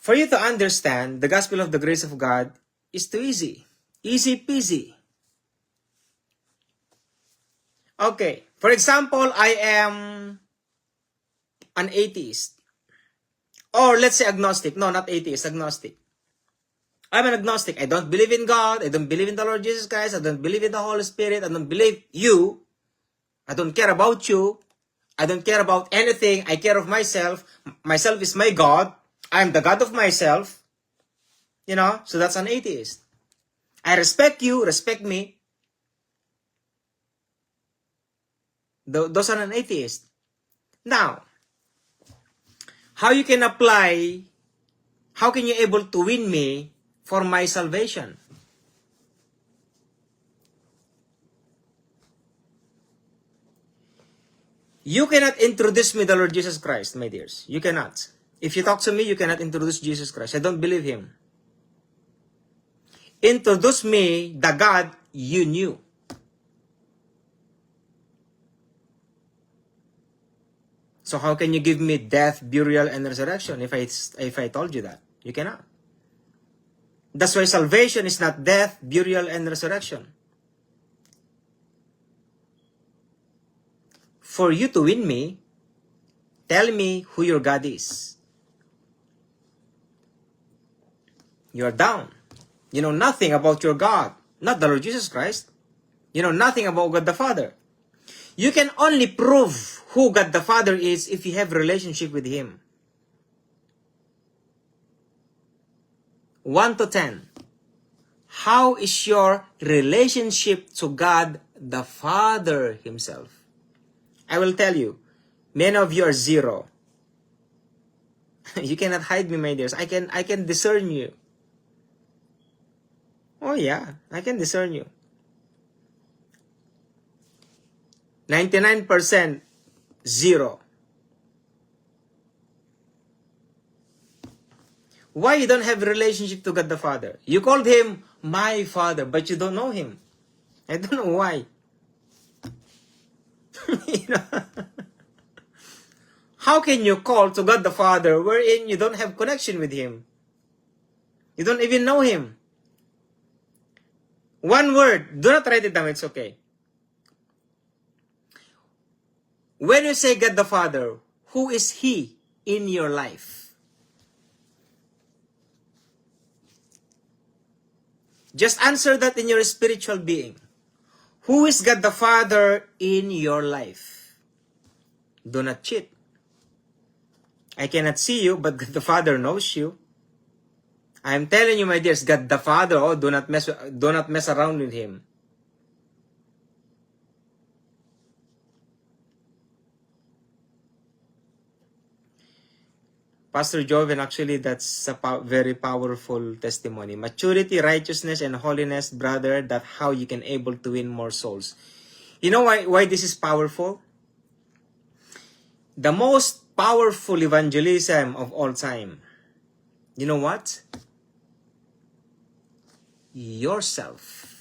For you to understand the gospel of the grace of God is too easy. Easy peasy. Okay. For example, I am an atheist. Or let's say agnostic. No, not atheist, agnostic. I'm an agnostic. I don't believe in God. I don't believe in the Lord Jesus Christ. I don't believe in the Holy Spirit. I don't believe you. I don't care about you. I don't care about anything. I care of myself. Myself is my God. I'm the God of myself. You know, so that's an atheist. I respect you, respect me. Those are an atheist. Now, how you can apply, how can you able to win me for my salvation? You cannot introduce me the Lord Jesus Christ, my dears. You cannot. If you talk to me, you cannot introduce Jesus Christ. I don't believe Him. Introduce me the God you knew. So how can you give me death, burial, and resurrection if I told you that? You cannot. That's why salvation is not death, burial, and resurrection. For you to win me, tell me who your God is. You're down. You know nothing about your God, not the Lord Jesus Christ. You know nothing about God the Father. You can only prove who God the Father is if you have a relationship with Him. 1 to 10. How is your relationship to God the Father Himself? I will tell you, many of you are 0. You cannot hide me, my dears. I can discern you. Oh yeah, I can discern you. 99% 0. Why you don't have a relationship to God the Father? You called Him my Father, but you don't know Him. I don't know why. You know? How can you call to God the Father wherein you don't have connection with Him? You don't even know Him. One word. Do not write it down. It's okay. When you say God the Father, who is He in your life? Just answer that in your spiritual being. Who is God the Father in your life? Do not cheat. I cannot see you, but God the Father knows you. I am telling you, my dears, God the Father, oh, do not mess around with Him. Pastor Joven, actually, that's a very powerful testimony. Maturity, righteousness, and holiness, brother, that's how you can able to win more souls. You know why this is powerful? The most powerful evangelism of all time. You know what? Yourself.